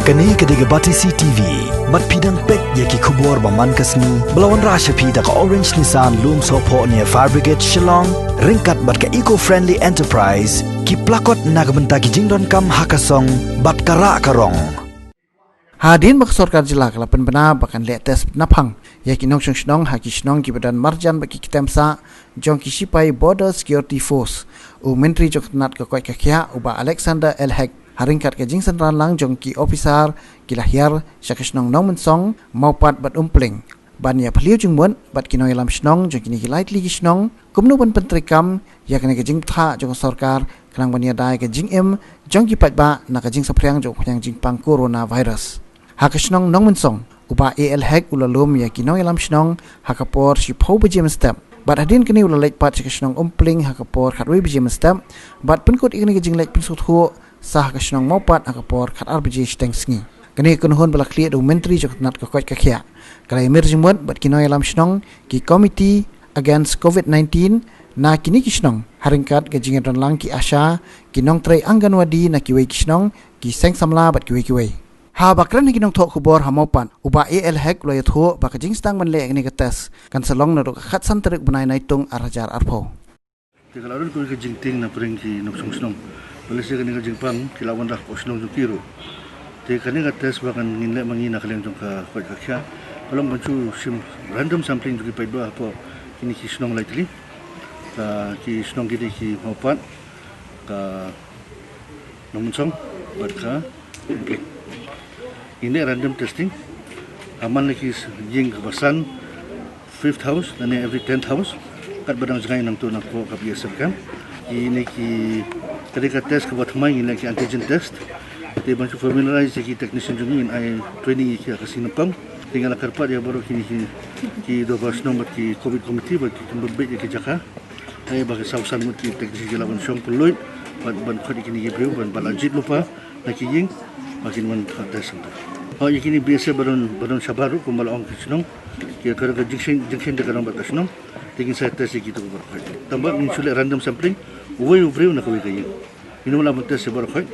Kani kediga bati CTV, mat pidang pek yaki kubur baman kasni, belawan rasha pida ka Orange Nissan Loom Sopo near Fire Brigade Shillong, ringkat bat ka eco-friendly enterprise, ki plakot nagbenta ki jingdon kam hakasong, bat kara karong. Hadin bak sorkar jila kalapan benar bakan lek tes napang, yaki nong shnong haki shnong ki badan marjan baki kitemsa, jong ki sipai Border Security Force, u menteri jok nat ka koi kakia uba Alexander Elhek. Haringkat ke jingsan ranlang jong ki officer ki lahiar syakisnong nong mensong maupat bat umpling ban ya phliu jingmon bat kinoi lam snong jong kini lightly ki snong kumnu ban pentrikam ya kene ke jing tha jong sarkar klang ban ya dai ke jing em jong ki pat ba na ke jing saphriang jong yang jing pang coronavirus hakisnong nong mensong uba al hack ulalum ya kinoi lam snong hakapor si phau bejem step bat hadin kini ulalek pat syakisnong umpling hakapor khatwe bejem step bat penkut ikni ke jing lek pensut hu sah kasyong mopat akapor kat RBJ stengsngi. Kani kunuhun bala clear do menteri joknat ka koi kakhya. Kalai mirjimut bat kinoy lam shnong ki committee against COVID-19 na kini kishnong haringkat ke jingan lang ki asha kinong tray angganwadi na kiwei kishnong ki seng samla bat kiwei. Ha bakran kinong thok khubor hamopan uba al hack lo yatho ba ka jingstang man le ni ka tes kan salong na ro khat santarik bunai naitung arajar arpho. Kalau ko ke jingting na pring ki noksong snong. Malaysia kini kerjing pang kilawan dah posnong jukiro. Te kani tes bahkan nginle mangina kalian jong ka koi kakya. Kalau bancu sim random sampling juki pai dua apa kini ki snong lightly. Ka ki snong kini ki mopat ka nomunsong berka implik. Ini random testing. Aman lagi jing kebasan 5th house dan every 10th house. Kat badang jangan nang tu nak ko ka biasakan. Ini ki ketika tes kebatamai ini ki antigen test. Dia bantu familiarize ki technician jungin ai training ki kasih napam. Tinggal karpa dia baru kini ki do bas nomor ki covid committee bagi kembali ki jaka. Ai bagi sausan mut ki technician lawan syong peluit ban khadi kini ki breu ban balajit lupa laki ying makin man tes. Oh kini biasa baron sabaru kumbala ong kisnong. Ki kada jinction dekat batas nong. Tingin saya tes gitu berkhoi. Tambah insulit random sampling, uwe nak kau kayu. Ini malah tes berkhoi.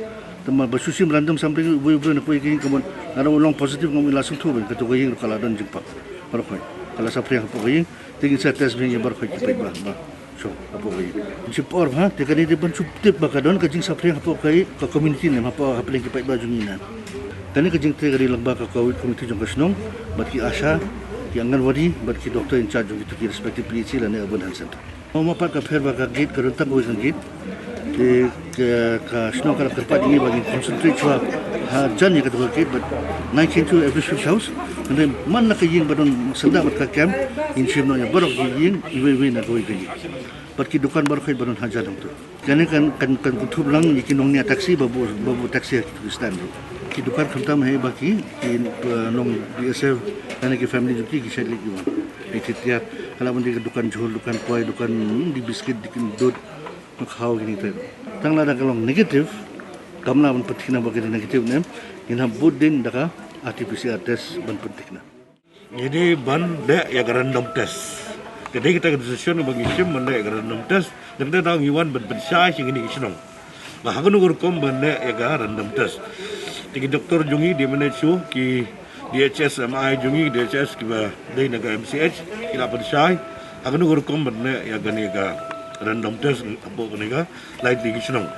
Tambah basusim random sampling, uwe nak kau kayu. Kemudian ada ulang positif ngomong langsung tu, ketu kayu kalau ada jumpa berkhoi. Kalau sampling apa kayu, tingin saya tes begini berkhoi kita bah. So apa kayu. Jipor ha, tekan dia pun tip bakadon kajing sampling apa kayu ke community ni apa yang kita bah junginan. Tani kajing tegari lembah ke covid community jong kasnong, bagi asha. Yang Anganwadi bagi doktor in charge of itu respective PhD dan urban health center. Mau apa ka fair baka gate ke rentang ko gate ke snow kala kerpat ini bagi concentrate chua ha jan ni ka gate but 19 to every shift house and then man na kaying badon senda bat ka camp in shim no ya barok yin iwe na ko gate. Bagi dukan barok badon hajar tu. Kani kan kutub lang ikinong ni taxi babu taxi ki stand. Ki dukan khamtam hai baki in nong BSF dan ki family juki ki shadli ki itu tiap kalau mandi dukan jual dukan kue dukan di biskit dikin dud khau gini tu tang la kalau negatif kamna ban petikna bagi negatif nem ina budin daka RT-PCR test ban petikna ini ban dek ya random test jadi kita decision bagi sim ban dek random test dan kita tahu iwan ban pensai sing ini isinong bah aku nugur kom ban dek ya random test tiga doktor jungi di manage ki DHS MI jungi DHS kiba dai naga MCH kila pensai aku nugur kom ban dek ya gani ga random test apa kaniga light lagi senang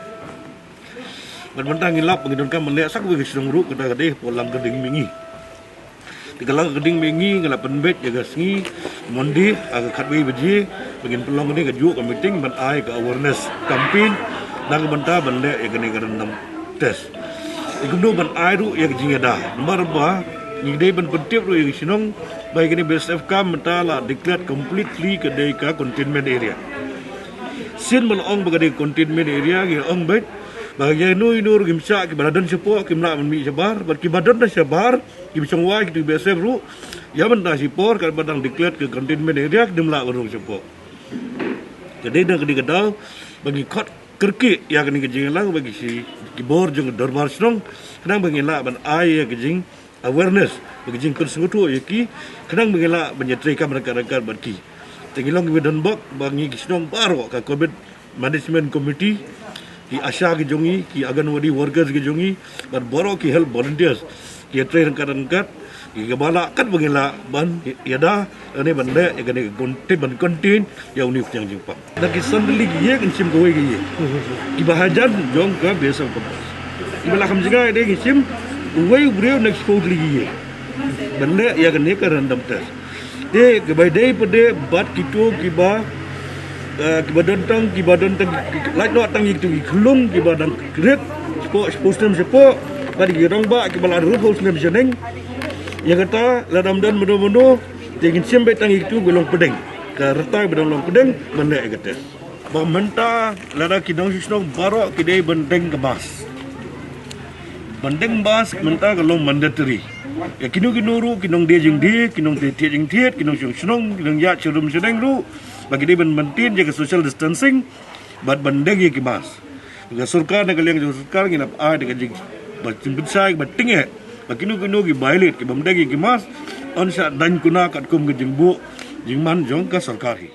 bentang ilap pengidon kan melihat sak bagi senang ru kada kadeh polang geding mingi dikalang geding mingi ngala penbet jaga sengi mondi aga khatwi beji begin pelong ni kaju ka meeting ban ai ka awareness campaign nang benta bende ya gani random test igundo ban ai ru ya jinga da nomor ba ni dei ban pentip ru ya senang bai gani BSF kam mentala declared completely kadai ka containment area sin malong bagade containment area gi ong bet bagay nur gimsa ki badan sepo ki mna mi sabar bar ki badan dah sabar ki bisong wa ki BSF ru ya benda sipor kan badang declared ke containment area ki mla urung sepo kadai dah kedi kadal bagi kot kerki ya kini kejingan bagi si ki bor jung dorbar snong kadang bagi la ban ai ki jing awareness bagi jing konsutu ya ki kadang bagi la menyetrika mereka-mereka berki Tengilong Wedan Bok bangi kisnong baru ka COVID Management Committee ki asha ki jongi ki anganwadi workers ki jongi ban boro ki help volunteers ki train rengkat ki bala kat bangila ban yada ane bande egane gonte ban kontin ya uni yang jingpa dan ki sandli ki ye kan sim goe ki ye ki bahajan jong ka biasa ko ki bala kam jinga de ki sim uwai breu nak sport li ye bande ya kan ne ka random test de ke bai dei pede bat kito ki ba dontang like no tang itu gelung ki ba dan great sport system sepo pada girang ba ki bala ru sport system jeneng ya kata ladam dan mono tingin siambe tang itu gelung pedeng ka reta bedong long pedeng bande kata ba menta lada ki dong sisno baro ki dei bendeng kemas bendeng bas menta gelung mandatory ya kinuru kinong dia jeng dia kinong tie jeng tiet kinong snong kinong ya churum seneng ru bagi dia mentin jaga social distancing bat bandeng ye kimas ga surkar na kaliang surkar nginap dengan jing bat jimbitsai bat tinge bakinu ki bailit ki bandeng ye kimas on sa dan kuna kat kum ge jing bu jing man jong ka sarkar hi